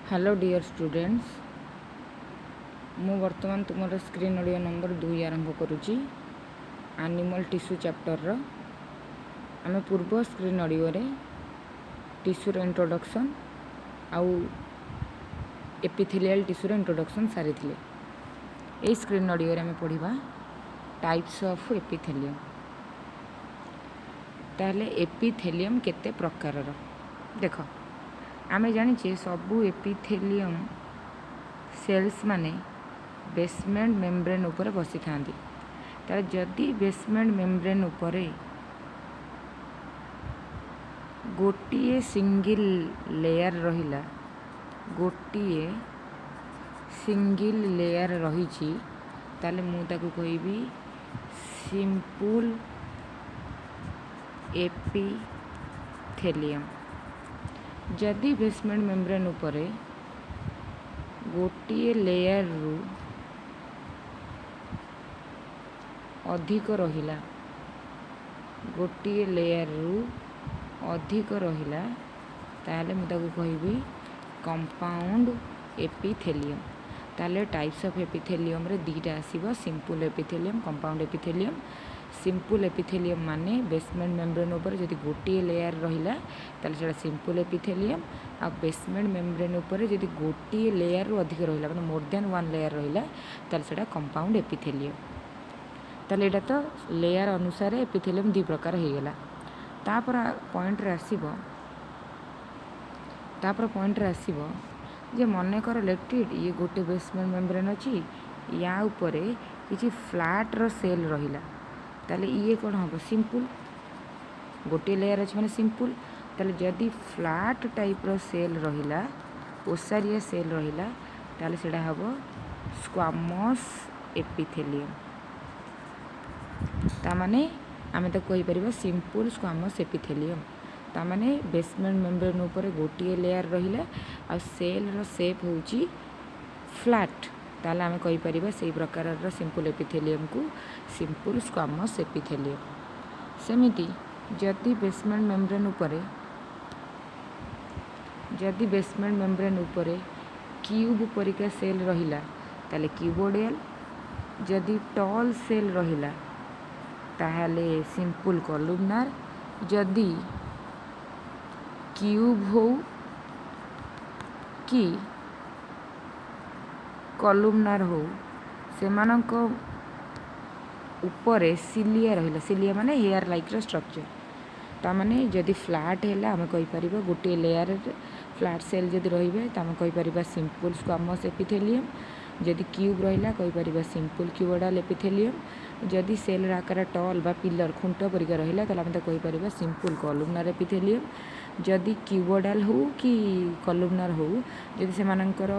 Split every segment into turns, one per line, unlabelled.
Hello dear students, मु वर्तमान तुम स्क्रीन ऑडियो नंबर 2 आरंभ करुच्ची एनिमल टिश्यू चैप्टर आम पूर्व स्क्रीन ऑडियो रे टिश्यूर इंट्रोडक्शन आउ एपिथेलियल टिश्यूर इंट्रोडक्शन सारी ए स्क्रीन ऑडियो रे आम पढ़ा टाइप्स ऑफ एपिथेलियम। ताहले एपिथेलियम केते प्रकार देख आमे जानिछे सबू एपिथेलियम सेल्स माने बेसमेंट मेम्ब्रेन ऊपर बसी थांती। तार जदि बेसमेंट मेम्ब्रेन ऊपर गोटिए सिंगल लेयर रहिला, गोटिए सिंगल लेयर रही ताले मु ताकू कहबी सिंपल एपिथेलियम। जदि बेसमेंट मेम्ब्रेन ऊपर गोटिए लेयर रु अधिक रहिला, गोटिए लेयर रु अधिक रहिला ताले मु ताकू कहबी कंपाउंड एपिथेलियम। ताले टाइप्स ऑफ एपिथेलियम रे दीटा आसीबो, simple epithelium, compound epithelium. Simple epithelium माने बेसमेंट मेम्ब्रेन ऊपर जदि गोटिए लेयर रहिला ताले सेटा सिंपल एपिथेलियम। आ बेसमेंट मेम्ब्रेन ऊपर जदि गोटिए लेयर रु अधिक रहिला माने मोर देन वन लेयर रहिला ताले सेटा कंपाउंड एपिथेलियम। ताले एटा तो लेयर अनुसार एपिथेलियम दी प्रकार हो गला। तापर पॉइंट रे आसीबो जे मने कर लेक्टिड ये गोटे बेसमेंट मेम्ब्रेन अछि, या ऊपर किछि फ्लैट रो सेल रहिला ताले ये कौन हम सिंपल गोटे लेयर अच्छे मैंने सिंपल। ताले जदि फ्लैट टाइप रो सेल रहिला, ओसारिया सेल रहिला ताले सेटा हबो स्क्वामस एपिथेलियम। तामाने आमे तो कहि परिबा सिंपल स्क्वामस एपिथेलियम। तामाने बेसमेंट मेम्ब्रेन ऊपर गोटे लेयर रहिला आ सेल रो शेप होउची फ्लैट, ताले आमे कहि परिबा सेही प्रकार रो सिंपल एपिथेलियम को सिंपल स्क्वामस एपिथेलियम। सेमिति जदि बेसमेंट मेम्ब्रेन ऊपर क्यूब परिका सेल रहिला ताले क्यूबोडियल। जदि टॉल सेल रहिला ताहले सिंपल कॉलमनार। जदि क्यूब हो कि कॉलमनार हो सेमानक ऊपर सिलिया रहिला, सिलिया माने हेयर लाइक रो स्ट्रक्चर। तामाने जदि फ्लैट हैला आमे कहि परिबा गोटे लेयर फ्लैट सेल जदि रहिबे तामे कहि परिबा सिंपल स्क्वामस एपिथेलियम। जदि क्यूब रहिला कहि परिबा सिंपल क्यूबोइडल एपिथेलियम। जदि सेल आकार टॉल बा पिलर खुंट परिका रहिला ताले आमे तो कहि परिबा सिंपल कॉलमनार एपिथेलियम। जदि क्यूबोइडल हो कि कॉलमनार हो, जदि सेमानकर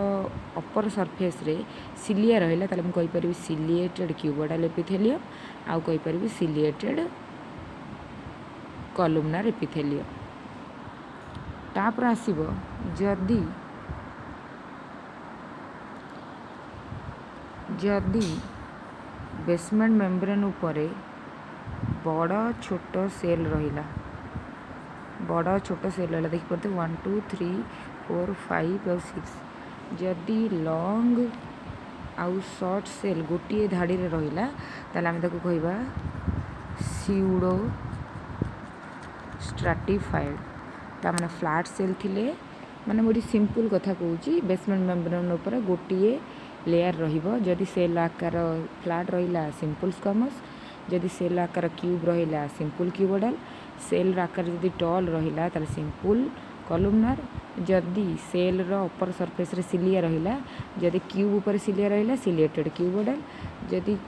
अपर सरफेस रे सिलिया रहिला ताले आमे कहि परिबी सिलिएटेड क्यूबोइडल एपिथेलियम आउ कहि परिबी सिलिएटेड कॉलमनार एपिथेलियम। तापर आसीबो जदि बेसमेंट मेम्ब्रेन ऊपर बड़ छोट सेल रहिला, बड़ छोट सेल रहिला देखि पड़ते 1 2 3 4 5 और 6। जदि लॉन्ग आउ शॉर्ट सेल गोटे धाड़ी रे रहिला ताले आमे ताको कहबा स्यूडो स्ट्रैटिफाइड। ता माने फ्लैट सेल थिले माने मोडी सिंपल कथा कहूची बेसमेंट मेम्ब्रेन ऊपर गोटे लेयर रहिबो। जदि सेल आकार फ्लैट रहिला सिंपल स्क्वामस, जदि सेल आकार क्यूब रहिला सिंपल क्यूबोइडल, सेल आकार जदि टॉल रहिला ताले सिंपल कॉलमनार। जदि सेल रो अपर सरफेस रे सिलिया रहिला, जदि क्यूब ऊपर सिलिया रहिला सिलिएटेड क्यूबोइडल, जदि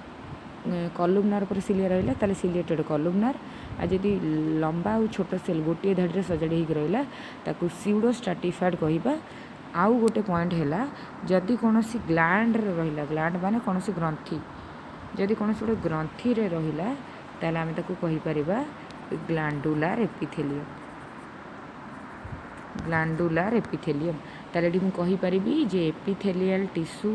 कॉलमनार पर सिलिया रहिला ताले सिलिएटेड कॉलमनार। आ जदि लंबा और छोट सेल गोटे धाड़ी रे सजाड़ी होक रहिला ताकू स्यूडो स्ट्रैटिफाइड कहिबा। आउ गोटे पॉइंट हैला जदि कोनोसी ग्लैंड रे रहिला, ग्लैंड माने कोनोसी ग्रंथि, जदि कोनोसी गोटे ग्रंथि रे रहिला ताले आमे ताकू कहि परिबा ग्लैंडुलर एपिथेलियम, ग्लैंडुलर एपिथेलियम। ताले एडी मु कहि परिबी जे एपिथेलियल टिश्यू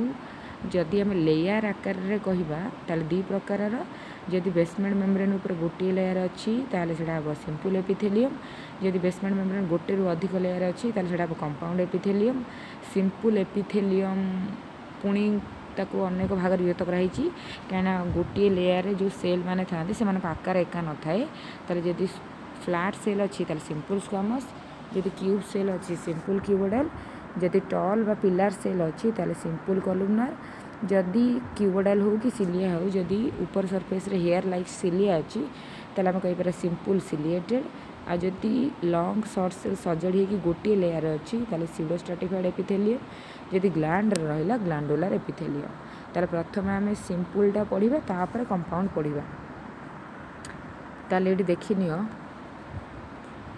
जदि आमे लेयर आकार रे कहिबा ताले दी प्रकार रो जदि बेसमेंट मेम्ब्रेन ऊपर गोटे लेयर अच्छी ताले सेटा हम सिंपल एपिथेलियम। जदि बेसमेंट मेम्ब्रेन गोटे रु अधिक लेयर अच्छी ताले सेटा हम कंपाउंड एपिथेलियम। सिंपल एपिथेलियम पुणी ताको अनेक भाग विभक्त कराई कहीं गोटे लेयर जो सेल माने थांती से आकार एका न थाए। ताले जदि फ्लैट सेल अच्छी ताले सिंपल स्क्वामस। जदि क्यूब सेल अच्छी सिंपल क्यूबोडल। जदि टॉल बा पिलर सेल अच्छी ताले सिंपल कॉलमनार। जदि क्यूबोडल हो कि सिलिया हो जदि ऊपर सरफेस रे हेयर लाइक सिलिया अच्छी ताले आम कही सिंपल सिलिएटेड। आ जदि लॉन्ग शॉर्ट सेल सजड़ी कि गोटे लेयर अच्छी ताले सीडो स्ट्राटिफाइड एपिथेलियम। जदि ग्लैंड रहिला ग्लैंडुलर एपिथेलियम। ताले प्रथम आम सिंपलटा पढ़ा तापर कंपाउंड पढ़ा। ताले ये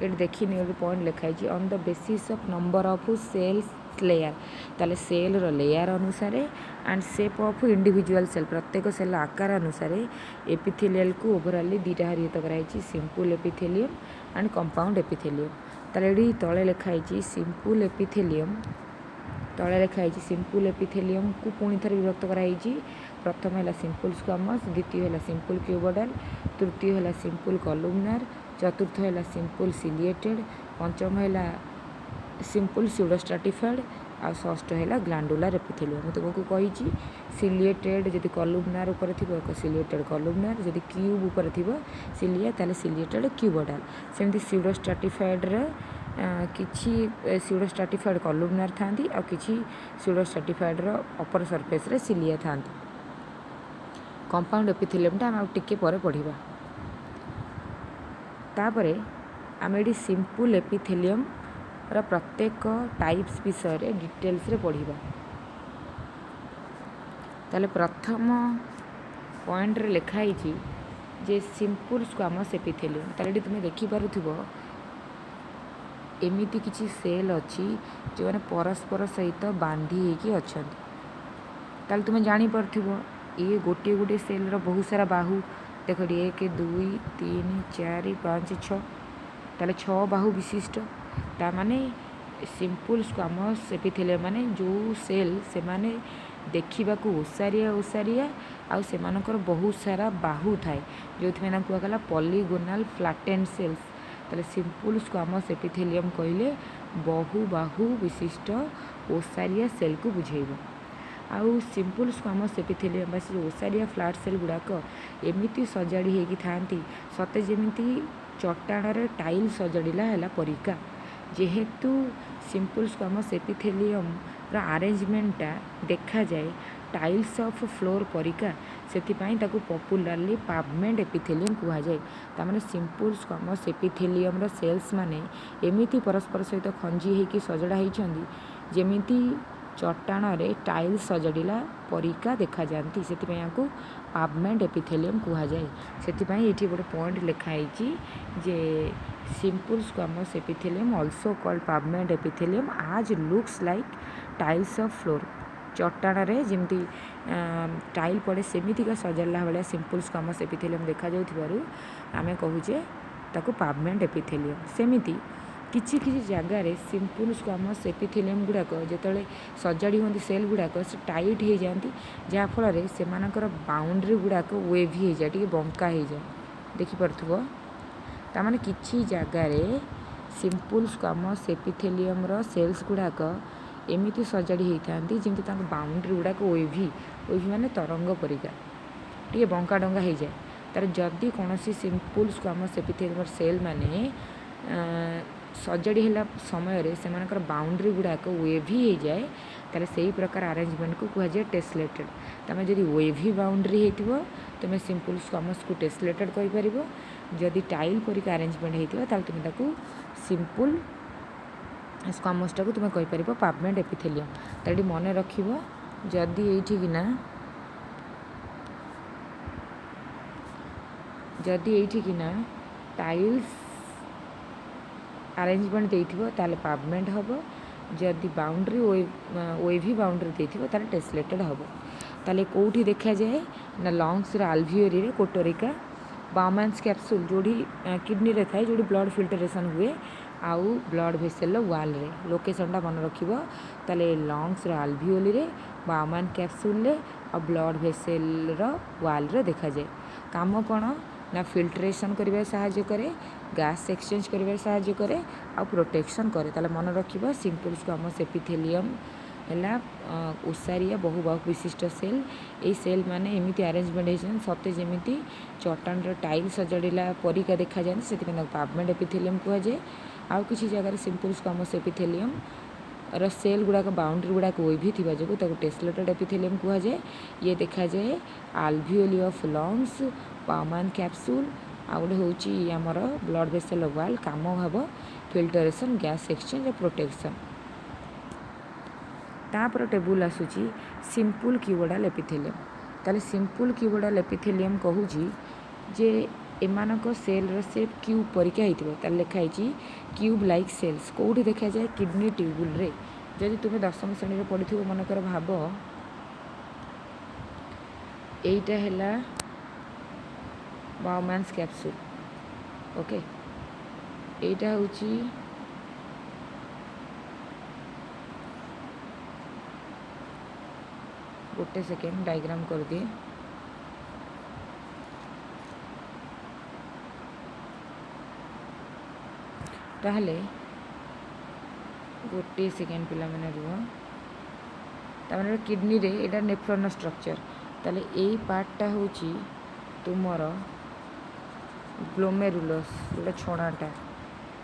देखनी पॉइंट लिखाई on the basis of number of cells layer. ताले सेल रो लेयर अनुसार and shape of individual cell प्रत्येक सेल आकार अनुसार एपिथेलियल को ओवरऑली दुईटा हरित कराई simple epithelium and compound epithelium. ताले ये तले लिखाई सिंपल एपिथेलियम। तले लिखाई सिंपल एपिथेलियम को पुणी थर विभक्त कराई। प्रथम है सिंपल स्क्वामस, द्वितीय है सिंपल क्यूबोडल, तृतीय है सिंपल कॉलमनार, चतुर्थ है सिंपल सिलिएटेड, पंचम है सिंपल सीडोस्ट्राटिफाइड आ षष्ठ है ग्लैंडुलर एपिथेलियम। तुमको कही सिलिएटेड जदि कॉलमनार ऊपर थी सिलिएटेड कॉलमनार, जदि क्यूब ऊपर थी सिलिया ताले सिलिएटेड क्यूबोडल। सेमती सीडोस्ट्राटिफाइड किछि सीडोस्ट्राटिफाइड कॉलमनार थांती आ किछि सीडोस्ट्राटिफाइड अपर सरफेस रे सिलिया थांती। कंपाउंड एपिथेलियम टा हम टिके पर पढ़िबा। तापरे आम ये सिंपल एपिथेलियम रा प्रत्येक टाइप्स विषय रे डिटेल्स रे पढ़िबा। ताले प्रथम पॉइंट रे लिखाई जे सिंपल स्क्वामस एपिथेलियम। ताले तुम देखि पारुथिबो एमिति किछि सेल अच्छी जो माने परस्पर सहित बांधी होगी अच्छा। ताले तुम जानी पारुथिबो ये गोटे गोटे सेल रो बहुत सारा बाहु देख 1 2 3 4 5 6 ताले 6 बाहु विशिष्ट। ता माने सिंपल स्क्वामस एपिथेलियम माने जो सेल से माने देखा ओसारिया ओसारिया आउ सेमानकर बहुत सारा बाहु थाए जो कहला पॉलीगोनल फ्लैटेंड सेल्स। ताले सिंपल स्क्वामस एपिथेलियम कहले बहु बाहु विशिष्ट ओसारिया सेल को बुझेइबो। आउ सिंपल स्क्वामस एपिथेलियम बा ओसारिया फ्लैट सेल गुड़ाक एमिति सजाड़ी होगी थांती सते जेमिति चट्टाण रे टाइल सजाड़िला है परिका। जेहेतु सिंपल स्क्वामस एपिथेलियम रा अरेंजमेंटा देखा जाए टाइल्स ऑफ फ्लोर परिका सेथिपाई ताकू पॉपुलरली पावमेंट एपिथेलियम कुहा जाए। तामाने सिंपल स्क्वामस एपिथेलियम रा सेल्स माने एमिति परस्पर सहित खंजी होगी सजड़ा होइछंदी जेमिति चट्टाण रे टाइल सजड़िला परिका देखा जाती सेथिपाई याकू पावमेंट एपिथेलियम कुहा जाए। सेथिपाई एठी गोटे पॉइंट लिखाई जे simple squamous epithelium also called pavement epithelium as looks like tiles of floor. चट्टाण रे जेमती टाइल पड़े सेमितिका सजाड़ा भाया सिंपल स्क्वामस एपिथेलियम देखा जाउथिबारु आमे कहूजे ताकू पावमेंट एपिथेलियम। सेमिति किछि किछि जगह रे सिंपल स्क्वामस एपिथेलियम गुड़ाक जेतले सजाड़ी होंदी सेल गुड़ाक से टाइट हो जाती जहाँ फल से बाउंड्री गुड़ाक वेवी हो जाए टी बंका हो जाए देखी पार्थुबो। तामाने किछि जगह रे सिंपल स्क्वामस एपिथेलियम रो सेल्स गुड़ाक एमिति सजाड़ी होता जमी बाउंड्री गुड़ाक वेवी वेवी माने तरंग परिका टी बंका डंगा हो जाए। तार जदि कौन सिंपल स्क्वामस एपिथेलियम सेल माने सजाड़ी है समय से बाउंड्री गुड़ाक वेवी हो जाए ताले सही प्रकार अरेंजमेंट को कहुए टेस्लेटेड। तमें जदि वेवी बाउंड्री हो तुम सिंपल स्क्वामस को टेस्लेटेड कहीपर। जदि टाइल परिका अरेंजमेंट होता ताले तुम ताकू सिंपल स्क्वामस टाक तुम कहीपर पावमेंट एपिथेलियम। ताले मन रखिबो जदि एठिकिना टाइल्स अरेंजमेंट देइथिबो ताले पावमेंट हबो। जदि बाउंड्री वेवी बाउंड्री देइथिबो ताले टेस्लेटेड हबो। ताले कोठी देखा जाए ना लंग्स रे अल्वियोरी रे कोटोरिका बाउमैन्स कैप्सूल जोड़ी किडनी रे थाए जोड़ी ब्लड फिल्टरेशन हुए आउ ब्लड भेसेल वाल रे लोकेशनटा मन रखिबो। ताले लंग्स रे अल्वियोली रे बाउमैन कैप्सूल रे आ ब्लड भेसेल रो वाल रे देखा जाए। काम कौन ना फिल्ट्रेशन कर साहाय्य करे, गैस एक्सचेंज कर साहाय्य करे, आ प्रोटेक्शन करे। ताले मन रखिबा सिंपल स्क्वामस एपिथेलियम है ओसारिया बहुबाहु विशिष्ट सेल। ये सेल माने एमती आरेंजमेंट होती सते जमी चट्टान टाइल सजाड़ा परिका देखा जाए से पावमेंट एपिथेलियम कहुए। आउ कि जगह सिंपल स्क्वामस एपिथेलियम सेल गुड़ाक बाउंड्री गुड़ाक ओइभी थी जो टेस्लेटेड एपिथेलियम कहुए। ये देखा जाए alveoli of lungs, Bowman capsule, आउ गोटे हूँ आमर ब्लड वेसल वाल काम भाव फिल्टरेशन, गैस एक्सचेंज और प्रोटेक्शन। तापर टेबुल आसूची सिंपल क्यूबोइडल एपिथेलियम। ताले सिंपल क्यूबोइडल एपिथेलियम कहूँ जे एमानक सेल सेप क्यूब परिका होता लिखाई क्यूब लाइक सेल्स कौटी देखा जाए किडनी ट्यूबुल रे। जदि तुम्हें दशम श्रेणी में पढ़ी मनकर भाव एटा है बाउमान्स कैप्सूल। ओके एटा हूँ गोटे सेकेंड डायग्राम कर दिए। ताहले गोटे सेकेंड पिला मैंने रुह तार किडनी रे एटा नेफ्रॉन स्ट्रक्चर। ताले ए पार्टटा हूँ तुमर ग्लोमेरुलस जोटा छणाटा,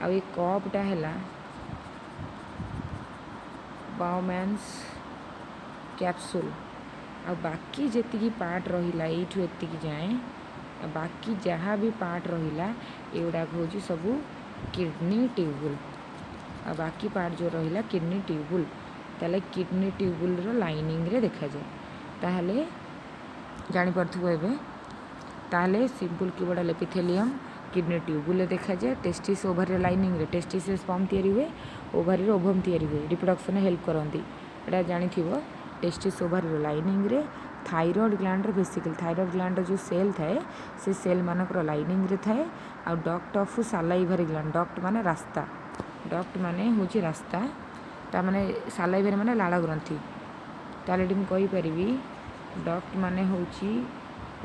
आ ये कपटा है बाउमान्स कैप्सूल। आ बाकी जी पार्ट रहा यू एति जाए बाकी जहाँ भी पार्ट रहा एगुड़ाक हूँ सबू किडनी ट्यूबुल। आ बाकी पार्ट जो रहा किडनी ट्यूबुल ताले किडनी ट्यूबुल लाइनिंग रे देखा जाए। ताहले जानी पारथुबो एबे ताहले simple cuboidal epithelium kidney tubule देखा जाए। टेस्टिस ओभारी लाइनिंग रे टेस्टिस स्पर्म तैयारी हुए, ओभारी ओभम तैयारी हुए, रिप्रोडक्शन हेल्प करती। एटा जानिथिबो टेस्टिस ओभारी लाइनिंग रे thyroid gland vesicle, thyroid gland जो सेल थाए से सेल मानकर लाइनिंग रे थाए। आ डक्ट ऑफ सालाइवरी ग्लैंड, डक्ट माने रास्ता, डक्ट माने हूँ रास्ता, ता माने सालाइवरी माने लाला ग्रंथि। ताले एटी कहि परिबी डक्ट माने हूँ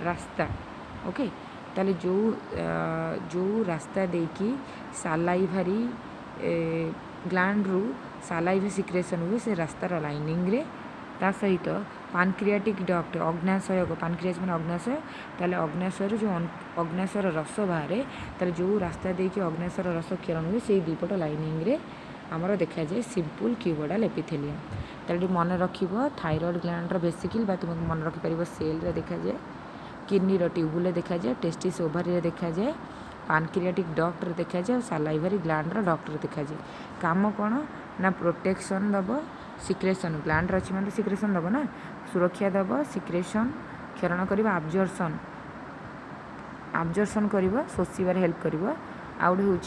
रास्ता। ओके ताले जो रास्ता देकी सालाइवरी ग्लैंड रू सालाइव सिक्रेशन हुए से रास्तार लाइनिंग रे। ता सहित पानक्रियाटिक डक्ट अग्नाशय, पानक्रियाज मैंने अग्नाशय, ताले अग्नाशय जो अग्नाशयर रस बाहर ताले जो रास्ता देकी अग्नाशयर रस क्षरण हुए से दुपट लाइनिंग रे आमर देखा जाए सिंपल क्यूबोइडल एपिथेलियम। ताले मन रखिबो थायराइड ग्लैंड वेसिकल बा तुम मन रखिपर सेल रे देखा जाए, किडनी ट्यूबुल देखा जाए, टेस्टिस ओभारी देखा जाए, पानक्रियाटिक डक्ट रे देखा जाए, सालाइवरी ग्लैंड डक्ट रे देखा जाए। काम कौन ना प्रोटेक्शन दब, सिक्रेशन ग्लैंड अच्छी मतलब सिक्रेशन दब ना, सुरक्षा दब, सिक्रेशन क्षरण कर, आब्जर्सन आब्जर्सन कर, शोषिबार हेल्प कर, आउट हूँ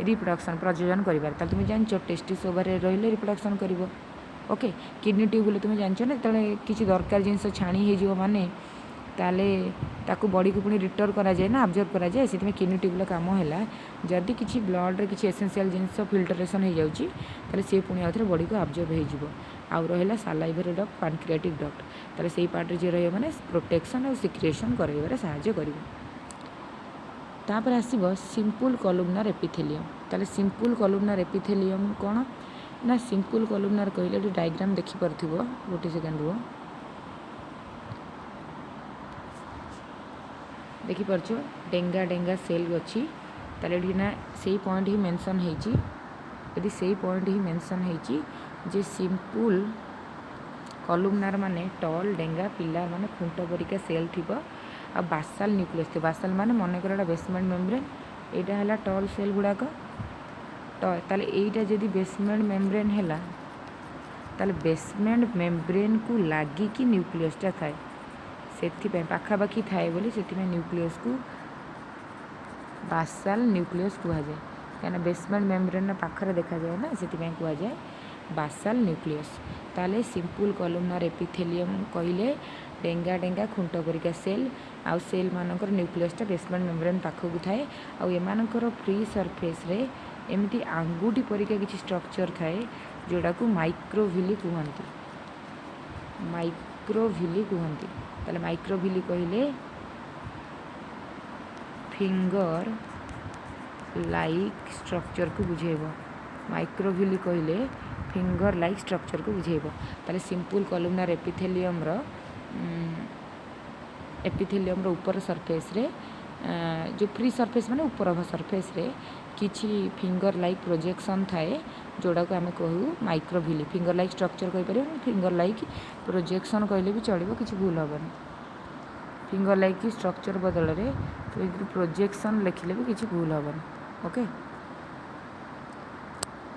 रिप्रोडक्शन प्रजनन कर। तुम जान टेस्टिस ओभारी रही रिप्रोडक्शन कर। ओके किडनी ट्यूबुल तुम जान ना जो किसी दरकार जिनस छाणी हो माने ताले ताकू बॉडी को पुणी रिटर्न करा जाए ना ऑब्जर्व करा जाए से किडनी ट्यूबुल काम है जदि किसी ब्लड रे किसी एसेंशियल जिनस फिल्टरेशन हो जाउची ताले से पुणी आउथरे बॉडी को ऑब्जर्व हो जिवो। आउ रहिला सालाइवरी डक्ट, पानक्रियाटिक डक्ट, ताले सेही पार्ट रे जे रहियो माने प्रोटेक्शन और सिक्रेशन करैबारे सहायता करिवो। तापर आसीबो सिंपल कॉलमनार एपिथेलियम। ताले सिंपल कॉलमनार एपिथेलियम कोन ना सिंपल कॉलमनार कहले डायग्राम देखि परथिबो गोटे सेकेंड रो देखिपार डेंगा डेंगा सेल अच्छी ताले ना से पॉइंट ही मेंशन होती। यदि से पॉइंट ही मेंशन होती जे सिंपल कॉलमनार माने टॉल डेंगा पिला माने खुंट परिका सेल थी आ बासाल न्यूक्लियस थी। बासाल माने मन कर बेसमेंट मेम्ब्रेन, यहाँ है टॉल सेल गुड़ाक ताले एटा जदि बेसमेंट मेम्ब्रेन है ताले बेसमेंट मेम्ब्रेन को लागिकी न्यूक्लियसटा थाए से पाखापाखि थाए बोली से न्यूक्लियस को बासाल न्यूक्लियस कहुए कहीं बेसमेंट मेम्ब्रेन पाखरे देखा जाए ना से कहुए बासाल न्यूक्लियस। ताले सिंपल कॉलमनार एपिथेलियम कहले डेंगा डेंगा खुंट परिका सेल आउ सेल मानकर न्यूक्लियसटा बेसमेंट मेम्ब्रेन पाखक थाए आउ एमानकर फ्री सरफेस रे एमती आंगुठी परिका किसी स्ट्रक्चर थाए जोड़ा को माइक्रोविली कहते, माइक्रोविली कहते। ताले माइक्रोविली कहले फिंगर लाइक स्ट्रक्चर को बुझेब माइक्रोविली कहले फिंगर लाइक स्ट्रक्चर को बुझेब ताले सिंपल कॉलमनार एपिथेलियम ऊपर सरफेस रे जो फ्री सरफेस माने ऊपर सरफेस रे किछि फिंगर लाइक प्रोजेक्शन थाए जोड़ा को आम कहू माइक्रोविली फिंगर लाइक स्ट्रक्चर कहीपर फिंगर लाइक प्रोजेक्शन कहले भी चलो किसी भूल हेनी फिंगर लाइक स्ट्रक्चर बदल में प्रोजेक्शन लिखले भी किसी भूल हेनी ओके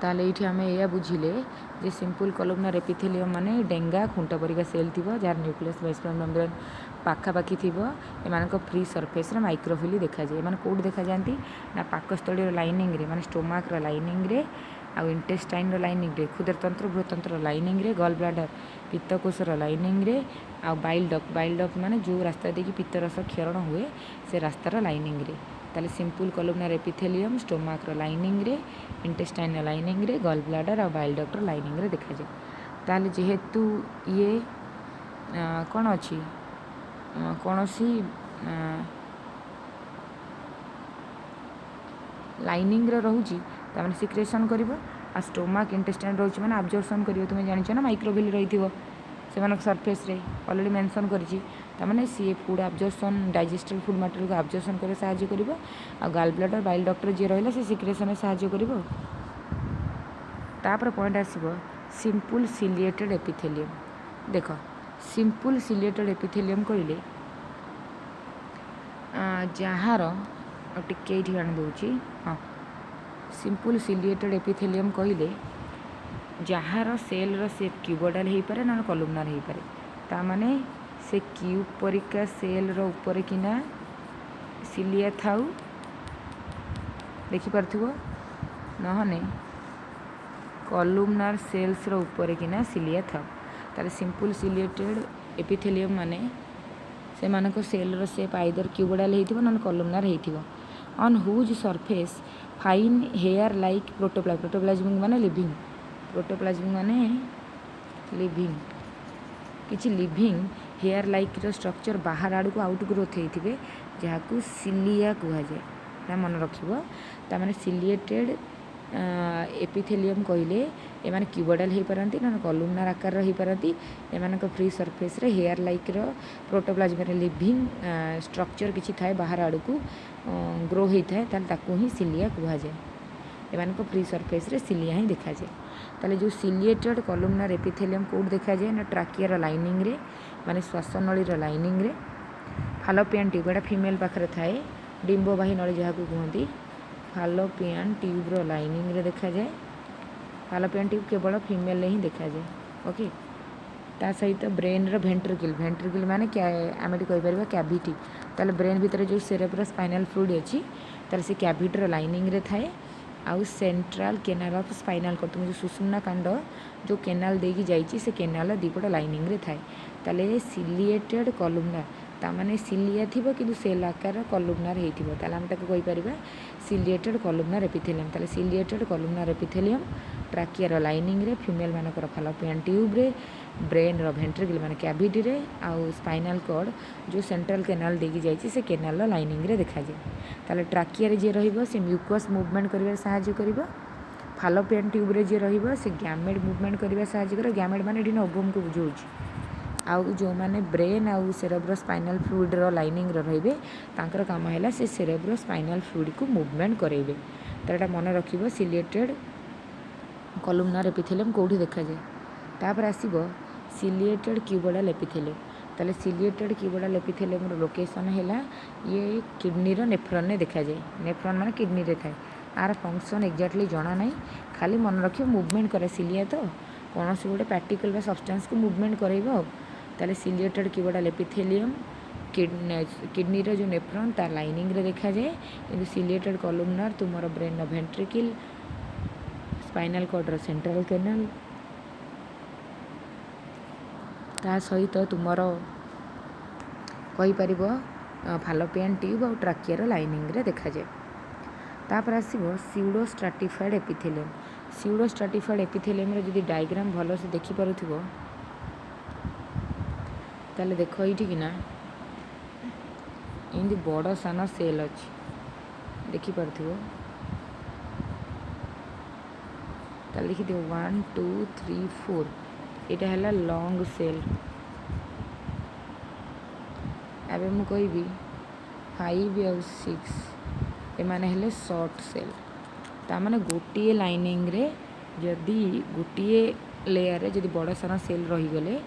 ताले ये आम यह बुझिले जे सिंपल कॉलमनार एपिथेलियम माने डेंगा खुंटा परिका सेल थी जार न्यूक्लियस बेसमेंट मेम्ब्रेन पाखापाखि थी एम फ्री सरफेस रे माइक्रोविली देखा जाए एम कौट देखा जाती ना पाकस्थली लाइनिंग रे माने स्टोमाक लाइनिंग रे आउ इंटेस्टाइन लाइनिंग रे क्षुद्रतंत्र बृहतंत्र लाइनिंग रे गल ब्लाडर पित्तकोशर लाइनिंग रे आउ बाइल डक्ट माने जो रास्ता देखिए पित्तरस क्षरण हुए से रास्तार लाइनिंग रे ताले simple columnar epithelium stomach lining रे इंटेस्टाइन लाइनिंग रे गल ब्लाडर आउ बाइल डक्ट लाइनिंग रे देखा जाए ताले जेहेतु ये कौन अच्छी कौन सी लाइनिंग रे रोची ताने सिक्रेशन करिवो आ स्टोमाक इंटेस्टाइन रोची माने अब्जॉर्प्शन करिवो तुमे जानिछ ना माइक्रोविली रहिथिवो से सरफेस रे ऑलरेडी मेंशन करिछि ताने सी food absorption digestible food material को अब्जॉर्प्शन करे सहाय्य करिवो आ गाल ब्लैडर बाइल डक्टर जे रहिला से सिक्रेशन में सहाय्य करिवो तापर पॉइंट आसीबो सिंपल सिलिएटेड एपिथेलियम देखो सिंपल सिलिएटेड एपिथेलियम कहले जहार टिके ये आनी दूची हाँ सिंपल सिलिएटेड एपिथेलियम कहले जहार सेल रो शेप क्यूबोइडल हो पारे ना कॉलमनार हो पारे ता माने से क्यूब परिका सेल रो ऊपर किना सिलिया थाउ देखि पारथिबो नहने कॉलमनार सेल्स रो ऊपर किना सिलिया थाउ ताले सिंपल सिलिएटेड एपिथेलियम माने से मानक सेल रो शेप आइदर क्यूबोइडल होइथिबो ना कॉलमनार होइथिबो on whose surface fine hair like protoplasm माने लिविंग प्रोटोप्लाज्म माने लिविंग किछि लिविंग हेयर लाइक रो स्ट्रक्चर बाहर आड़ को आउट ग्रोथ होइथिबे जहाकू सिलिया कहा जाए ना मन रखिबो ता माने सिलिएटेड एपिथेलियम कहले एमाने क्यूबोइडल हो पारती ना कॉलमनार आकार हो पारती एमान फ्री सरफेस रे हेयर लाइक रो प्रोटोप्लाज्म रे लिविंग स्ट्रक्चर किछि थाए बाहर आड़ को ग्रो होता है ताकू ही सिलिया कहा जाए एमान फ्री सरफेस रे सिलिया ही देखा जाए ताले जो सिलिएटेड कॉलमनार एपिथेलियम कोड देखा जाए ना ट्राकियर लाइनिंग रे माने श्वासनली लाइनिंग रे फालोपियन ट्यूब एटा फीमेल पाखरे थाए डिंबवाही नली जहाँ को कहती फालोपियन ट्यूब रो लाइनिंग रे देखा जाए फालोपियन ट्यूब केवल फीमेल ही देखा जाए ओके ता सहित ब्रेन रो भेंट्रिकल माने क्या आम कही पार कैविटी ताले ब्रेन भितर जो सेरेब्रस स्पाइनल फ्लूइड अच्छी ताले से कैविटी रो लाइनिंग रे थाए आउ central canal of spinal cord तुम जो सुषुम्ना कांड जो केनाल देकी जाइए से केनाल दीपट लाइनिंग रे थाए ताले सिलिएटेड कॉलमनार तामाने सिलिया थिबो किंतु सेल आकार कॉलमनार हेइथिबो ताले हम ताको कहि परिबा सिलिएटेड कॉलमनार एपिथेलियम ताले सिलिएटेड कॉलमनार एपिथेलियम ट्राकियर लाइनिंग रे फीमेल मानकर फालोपियन ट्यूब रे ब्रेन रो भेंट्रिकल माने कैविटी रे आउ स्पाइनल कॉर्ड जो सेंट्रल केनाल देकी जाइए से केनाल लाइनिंग रे देखा जाए ताले ट्राकियर जे रहिबो से म्यूकस मूवमेंट करिवे सहाय्य करिवो फालोपियन ट्यूब रे जे रहिबो से गैमेट मूवमेंट करिवे सहाय्य करिवो गैमेट माने एठी ओवम को बुझौछि आउ जो माने ब्रेन आउ सेरेब्रो स्पाइनल फ्लूइड रो लाइनिंग रो रहिबे तांकर काम हैला से सेरेब्रो स्पाइनल फ्लूइड को मूवमेंट करेइबे तो एटा मन रखिबो सिलिएटेड कॉलमनार एपिथेलियम कोठी देखा जाए तापर आसीबो सिलिएटेड क्यूबोइडल एपिथेलियम ताले सिलिएटेड क्यूबोइडल एपिथेलियम रो लोकेशन हैला ये किडनी रो नेफ्रॉन ने देखा जाए नेफ्रॉन माने किडनी रे थाए आर फंक्शन एक्जाक्टली जाना नहीं खाली मन रखियो मूवमेंट करे सिलिया तो कौन से गोटे पार्टिकल बा सब्सटेंस को मूवमेंट करेइबो ताले सिलिएटेड क्यूबोइडल एपिथेलियम किडनी रो जो नेफ्रॉन तार लाइनिंग रे देखा जाए किंतु सिलिएटेड कॉलमनार तुमर ब्रेन रो भेंट्रिकल स्पाइनल कॉर्ड रो सेंट्रल केनाल ता सहित तुमर कहि परिबो फालोपियन ट्यूब और ट्राकियर लाइनिंग रे देखा जाए तापर आसीबो स्यूडो स्ट्राटिफाइड एपिथेलियम रे जदि डायग्राम भलो से देखि पारुथिबो ताले देखो ये कि ना इनती बड़ सान सेल अच्छी देखिपे लिखिद 1 2 3 4 यहाँ है लॉन्ग सेल। एवं मु कहि 5 और 6 एमाने हेले शॉर्ट सेल। तामाने गोटे लाइनिंग रे जदि गोटे लेयर रे जदि बड़ सान सेल रहीगले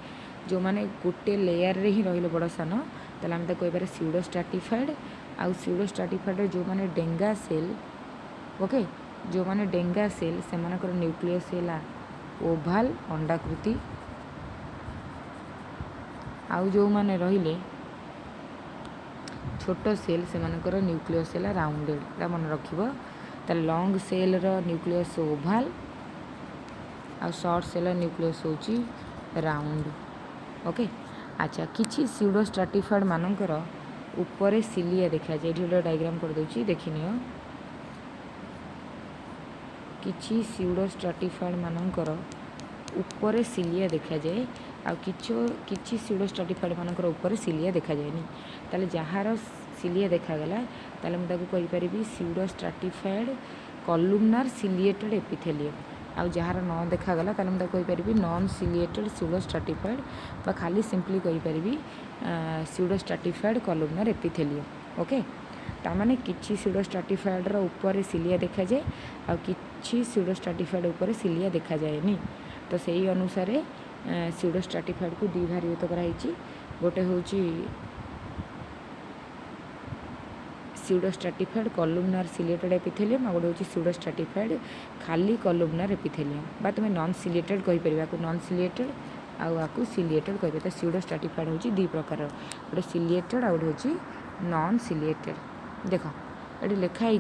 जो मैंने गोटे लेयर रे ही रही बड़ सान ताले आम कहीपर स्यूडो स्ट्राटिफाइड। आउ स्यूडो स्ट्राटिफाइड जो मैंने डेंगा सेल ओके जो मैंने डेंगा सेल से न्यूक्लियस है ओभाल अंडाकृति। आउ जो मैंने रहिले छोट सेल से न्यूक्लियस है राउंडेड मन रखिए। लॉन्ग सेल रो न्यूक्लियस ओभाल आ शॉर्ट सेल न्यूक्लियस होची राउंड। ओके अच्छा किछि स्यूडो स्ट्राटिफाइड मानकर ऊपर सिलिया देखा जाए। ये डायग्राम कर दोची देखिनियो। किछि स्यूडो स्ट्राटिफाइड मानकर ऊपर सिलिया देखा जाए आ किछि स्यूडो स्ट्राटिफाइड मानकर ऊपर सिलिया देखा जाएनी। ताले जहार सिलिया देखागला ताले मैं ताको कहि परिबी pseudostratified columnar ciliated epithelium. आउ जहार न देखागला ताले मैं ताको कहि परिबी नॉन सिलिएटेड स्यूडो स्ट्राटिफाइड बा खाली सिंपली कहि परिबी pseudostratified columnar epithelium. Okay तामाने किछि स्यूडो स्ट्राटिफाइड रो ऊपर सिलिया देखा जाए आ किछि स्यूडो स्ट्राटिफाइड ऊपर सिलिया देखा जाएनी। तो सही अनुसार स्यूडो स्ट्राटिफाइड को दी भाग कराई। गोटे होची pseudostratified columnar ciliated epithelium आ गोटे होची स्यूडो स्ट्राटिफाइड खाली कॉलुमनार एपिथेलियम बा तुम नॉन सिलिएटेड कहि परिबा को नॉन सिलिएटेड आकु सिलिएटेड कहि। तो स्यूडो स्ट्राटिफाइड होची दी प्रकार गोटे सिलिएटेड आ गोटे होची नॉन सिलिएटेड। देख ये लिखाई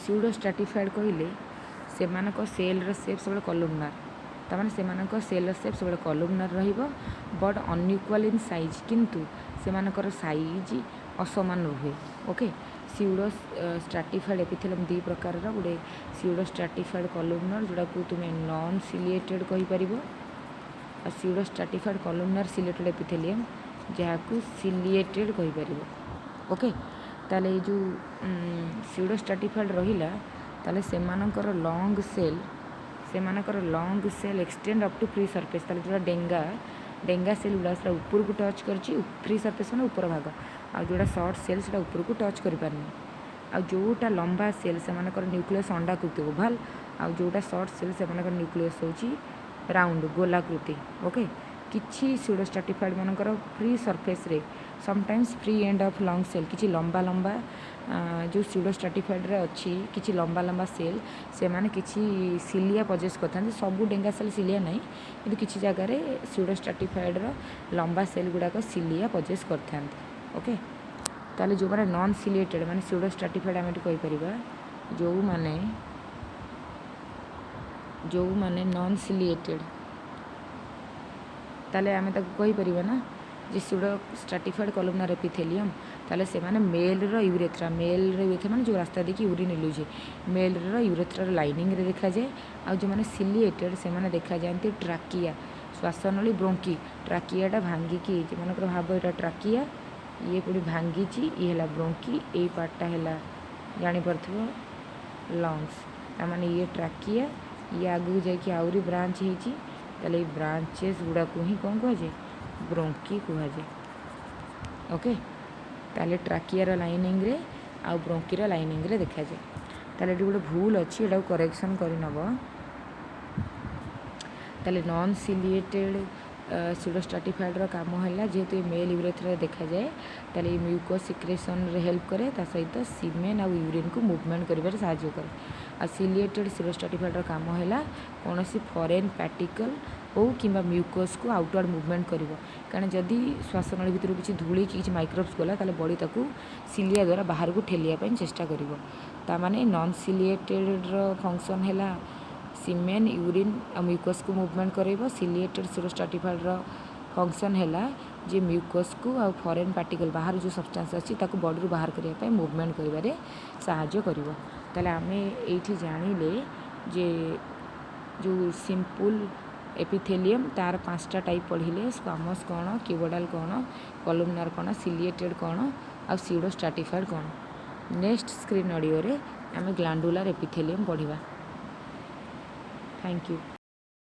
स्यूडो स्ट्राटिफाइड कहले से सेल सेप सब कॉलुमनार तामाने से सेल सेप सब कॉलुमनार रहिबो बट अनइक्वल इन साइज किंतु से साइज असमान रुहे। ओके स्यूडो स्ट्राटिफाइड एपिथेलियम दी प्रकार गोटे स्यूडो स्ट्राटिफाइड कॉलुमनार जोड़ा को तुम्हें नॉन सिलिएटेड कहि परिबो आ pseudostratified columnar ciliated epithelium जहाँ को सिलिएटेड कहि परिबो। ओके ताले जो स्यूडो स्ट्राटिफाइड रहिला ताले सेमानकर long cell extend up to free surface. ताले जोड़ा डेंगा सेल गुड़ा से ऊपर को टच कर फ्री सरफेस मैंने ऊपर भाग आ जोड़ा शॉर्ट सेल से ऊपर को टच कर पारनी। आ जोटा लंबा सेल से न्यूक्लियस अंडाकृति ओभाल आ जोटा शॉर्ट सेल से न्यूक्लियस होची राउंड गोलाकृति। ओके किछि स्यूडो स्ट्राटिफाइड मानकर फ्री सरफेस रे sometimes free end of long cell किछि लंबा लंबा जो स्यूडो स्ट्राटिफाइड रे अच्छी किछि लंबा लंबा सेल से माने किछि सिलिया पजेस करथां। सबू डेंगा सेल सिलिया नहीं किंतु किछि जगह रे स्यूडो स्ट्राटिफाइड रो लंबा सेल गुड़ाक सिलिया पजेस करथां। ओके ताले जो माने नॉन सिलिएटेड माने स्यूडो स्ट्राटिफाइड आम कहि परिबा जो माने नॉन सिलिएटेड ताले आम कहि परिबा ना जे स्यूडो स्ट्राटिफाइड कॉलुमनार एपिथेलियम ताले से माने मेल रो यूरेथ्रा माने जो रास्ता देखि यूरिन एलुजे मेल रो यूरेथ्रा लाइनिंग रे देखा जाए। आ जो माने सिलिएटेड से माने देखा जाते ट्राकिया श्वासनली ब्रोंकी ट्राकियाटा भांगिकी मनकर भाव यहाँ ट्राकिया ये कोई भांगी ये है ब्रोंकी ये पार्टा है जापरथ लंग्स ताने ये ट्राकिया ये आगू जाकि आहरी ब्रांच होती ब्रांचेस गुड़ा को ही कौन कहुए ब्रोंकी कहुए। ओके ताले ट्राकियार लाइनिंग रे आ ब्रोंकीर लाइनिंग रे देखा जाए। ताले गोटे भूल अच्छी एटा करेक्शन करनब। ताले नॉन सिलिएटेड स्यूडो स्ट्राटिफाइड रो काम है जेहेतु मेल यूरेथ्रा देखा जाए ताले म्यूकस सिक्रेशन रे हेल्प करे ता सहित सीमेन आ यूरिन को मूवमेंट करिबार सहायता करे। आ सिलिएटेड स्यूडो स्ट्राटिफाइड रो काम है कौन सी फॉरेन पार्टिकल हो कि म्यूकस को आउटवर्ड मूवमेंट करिवो कारण जदि श्वासनली भितर किसी धूली कि माइक्रोब्स गला ताले बॉडी ताकू सिलिया द्वारा बाहर को ठेलिया पई चेष्टा करिवो। ता माने नॉन सिलिएटेड रो फंक्शन है सीमेन यूरिन आ म्यूकस को मूवमेंट करेबो। सिलिएटेड स्यूडो स्ट्राटिफाइड रो फंक्शन है जे म्यूकस को आ फॉरेन पार्टिकल बाहर जो सब्सटेंस अच्छी ताकू बॉडी रू बाहर करिया पई मूवमेंट करिबारे सहायता करिवो। ताले आमे एठी जानिले जे जो सिंपल एपिथेलियम तार 5टा टाइप पढ़िले स्क्वामस कौन क्यूबोइडल कौन कॉलुमनार कौन सिलिएटेड कौन ଆଉ ସିଡୋ ଷ୍ଟ୍ରାଟିଫାଏଡ୍ କ'ଣ। ନେକ୍ସଟ ସ୍କ୍ରିନ୍ ଅଡ଼ିଓରେ ଆମେ ଗ୍ଲାଣ୍ଡୁଲାର ଏପିଥେଲିୟମ୍ ପଢ଼ିବା। Thank you.